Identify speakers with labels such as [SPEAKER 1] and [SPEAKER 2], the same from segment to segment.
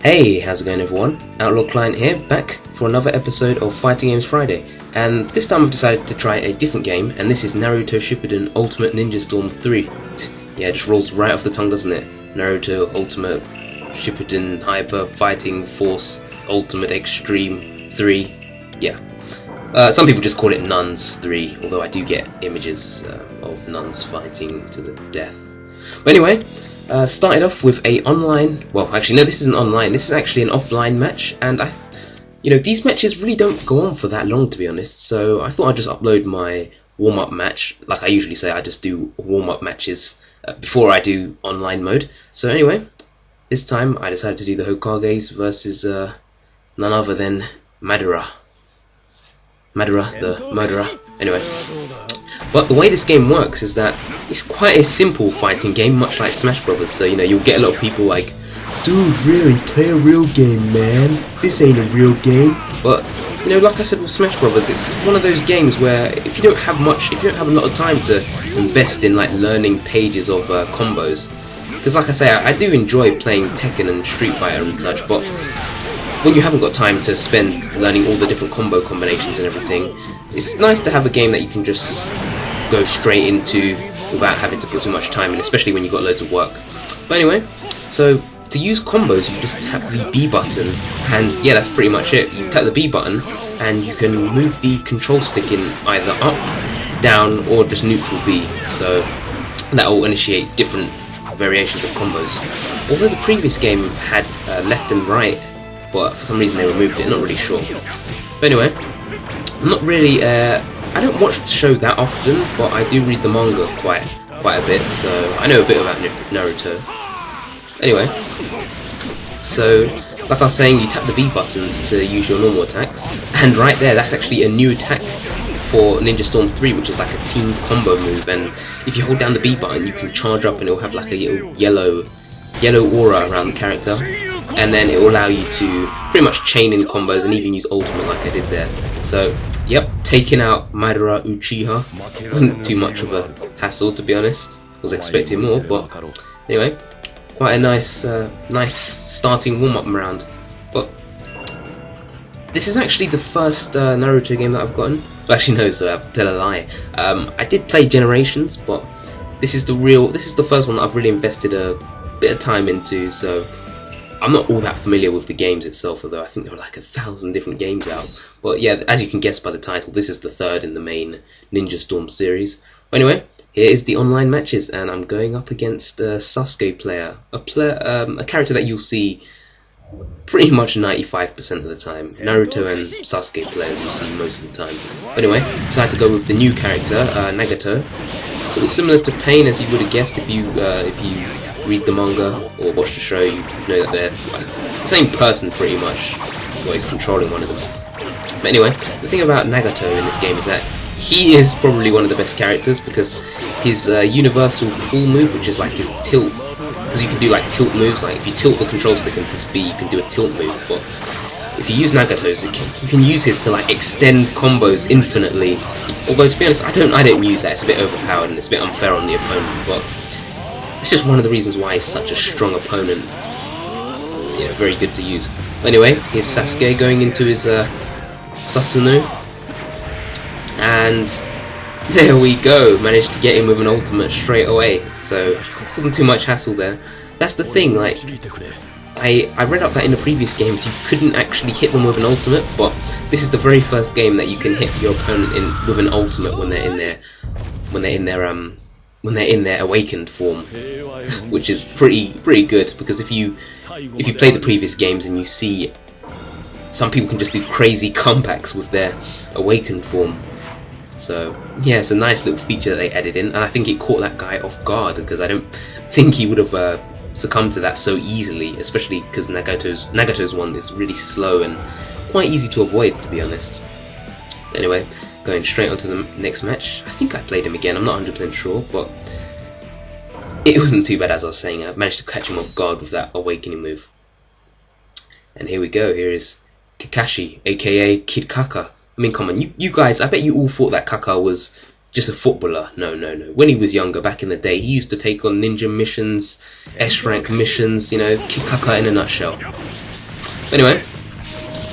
[SPEAKER 1] Hey, how's it going everyone? OutlawClient here, back for another episode of Fighting Games Friday, and this time I've decided to try a different game, and this is Naruto Shippuden Ultimate Ninja Storm 3. Yeah, it just rolls right off the tongue, doesn't it? Naruto Ultimate Shippuden Hyper Fighting Force Ultimate Extreme 3. Yeah. Some people just call it Nuns 3, although I do get images of nuns fighting to the death. But anyway, started off with a online, well actually no, this isn't online, this is actually an offline match, and these matches really don't go on for that long, to be honest, so I thought I'd just upload my warm-up match. Like I usually say, I just do warm-up matches before I do online mode. So anyway, this time I decided to do the Hokages versus none other than Madara the murderer. Anyway, but the way this game works is that it's quite a simple fighting game, much like Smash Brothers. So you'll get a lot of people like, dude, really, play a real game, man. This ain't a real game. But like I said with Smash Brothers, it's one of those games where if you don't have a lot of time to invest in like learning pages of combos, because like I say, I do enjoy playing Tekken and Street Fighter and such, but when you haven't got time to spend learning all the different combo combinations and everything, it's nice to have a game that you can just go straight into without having to put too much time in, especially when you've got loads of work. But anyway, so to use combos you just tap the B button, and yeah, that's pretty much it. You tap the B button and you can move the control stick in either up, down, or just neutral B, so that will initiate different variations of combos. Although the previous game had left and right, but for some reason they removed it, not really sure. But anyway, I'm not really, I don't watch the show that often, but I do read the manga quite a bit, so I know a bit about Naruto. Anyway, so like I was saying, you tap the B buttons to use your normal attacks, and right there, that's actually a new attack for Ninja Storm 3, which is like a team combo move, and if you hold down the B button you can charge up and it'll have like a little yellow aura around the character, and then it will allow you to pretty much chain in combos and even use ultimate like I did there. So yep, taking out Madara Uchiha wasn't too much of a hassle, to be honest. I was expecting more, but anyway, quite a nice starting warm-up round. But this is actually the first Naruto game that I've gotten. Well, actually no, so I'll tell a lie. I did play Generations, but this is the first one that I've really invested a bit of time into, so I'm not all that familiar with the games itself, although I think there are like 1,000 different games out. But yeah, as you can guess by the title, this is the third in the main Ninja Storm series. But anyway, here is the online matches, and I'm going up against a Sasuke player, a character that you'll see pretty much 95% of the time. Naruto and Sasuke players you'll see most of the time. But anyway, decided to go with the new character, Nagato. Sort of similar to Pain, as you would have guessed if you read the manga or watch the show. You know that they're like the same person pretty much. Well, he's controlling one of them. But anyway, the thing about Nagato in this game is that he is probably one of the best characters, because his universal pull move, which is like his tilt, because you can do like tilt moves, like if you tilt the control stick and press B you can do a tilt move, but if you use Nagato's, you can use his to like extend combos infinitely. Although to be honest, I don't use that. It's a bit overpowered and it's a bit unfair on the opponent, but it's just one of the reasons why he's such a strong opponent. Very good to use. Anyway, here's Sasuke going into his Susanoo, and there we go. Managed to get him with an ultimate straight away, so wasn't too much hassle there. That's the thing, like I read up that in the previous games you couldn't actually hit them with an ultimate, but this is the very first game that you can hit your opponent with an ultimate when they're in their awakened form, which is pretty good, because if you play the previous games and you see some people can just do crazy comebacks with their awakened form. So yeah, it's a nice little feature that they added in, and I think it caught that guy off guard, because I don't think he would have succumbed to that so easily, especially because Nagato's one is really slow and quite easy to avoid, to be honest. Anyway, going straight on to the next match. I think I played him again, I'm not 100% sure, but it wasn't too bad. As I was saying, I managed to catch him off guard with that awakening move. And here we go, here is Kakashi, aka Kid Kaka. I mean, come on, you guys, I bet you all thought that Kaka was just a footballer. No. When he was younger, back in the day, he used to take on ninja missions, S-rank missions, Kid Kaka in a nutshell. But anyway,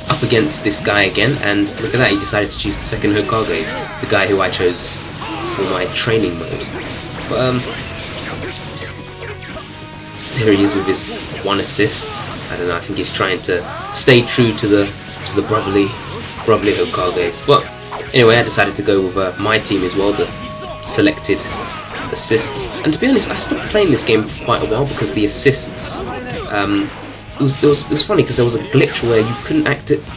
[SPEAKER 1] up against this guy again, and look at that, he decided to choose the second Hokage, the guy who I chose for my training mode. But there he is with his 1 assist. I don't know, I think he's trying to stay true to the brotherly Hokages. But anyway, I decided to go with my team as well, the selected assists. And to be honest, I stopped playing this game for quite a while because the assists, it was funny because there was a glitch where you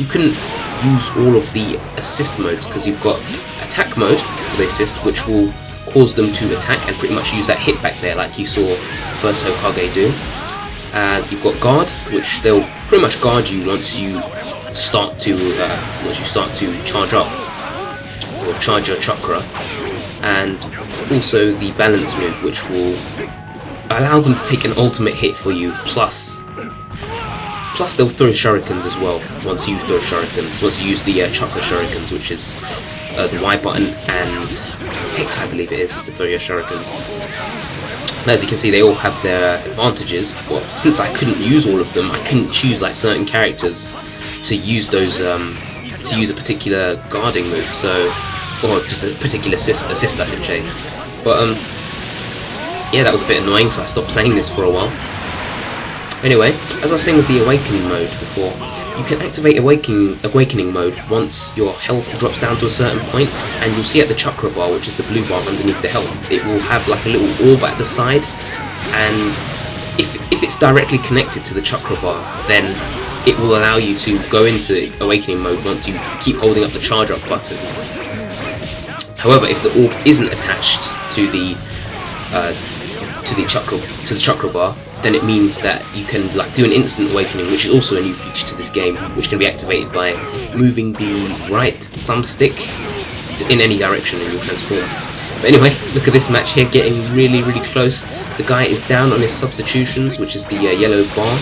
[SPEAKER 1] couldn't use all of the assist modes, because you've got attack mode for the assist, which will cause them to attack and pretty much use that hit back there like you saw first Hokage do. You've got guard, which they'll pretty much guard you once you start to charge up or charge your chakra, and also the balance move, which will allow them to take an ultimate hit for you, plus they'll throw shurikens as well once you throw shurikens, once you use the chakra shurikens, which is the Y button and X, I believe it is, to throw your shurikens. And as you can see, they all have their advantages, but since I couldn't use all of them, I couldn't choose like certain characters to use those to use a particular guarding move, so, or just a particular assist I should say. But yeah, that was a bit annoying, so I stopped playing this for a while. Anyway, as I was saying with the awakening mode before, you can activate awakening mode once your health drops down to a certain point, and you'll see at the chakra bar, which is the blue bar underneath the health, it will have like a little orb at the side, and if it's directly connected to the chakra bar, then it will allow you to go into awakening mode once you keep holding up the charge up button. However, if the orb isn't attached to the chakra bar, then it means that you can like do an instant awakening, which is also a new feature to this game, which can be activated by moving the right thumbstick in any direction and you'll transform. But anyway, look at this match here, getting really close. The guy is down on his substitutions, which is the yellow bar,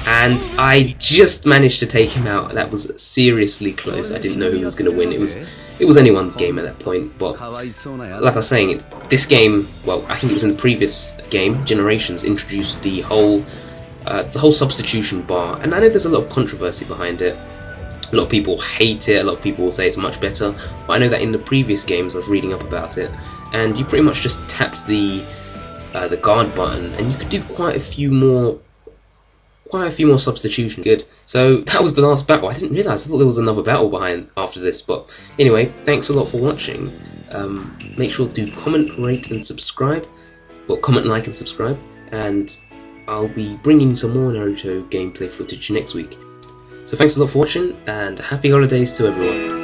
[SPEAKER 1] and I just managed to take him out. That was seriously close. I didn't know who was going to win. It was anyone's game at that point. But like I was saying, this game, well, I think it was in the previous game, Generations, introduced the whole substitution bar, and I know there's a lot of controversy behind it. A lot of people hate it, a lot of people will say it's much better, but I know that in the previous games I was reading up about it, and you pretty much just tapped the guard button and you could do quite a few more substitutions. Good. So that was the last battle. I didn't realise, I thought there was another battle behind after this, but anyway, thanks a lot for watching. Make sure to comment, rate and subscribe, well, comment, like and subscribe, and I'll be bringing some more Naruto gameplay footage next week. So thanks a lot for watching, and happy holidays to everyone.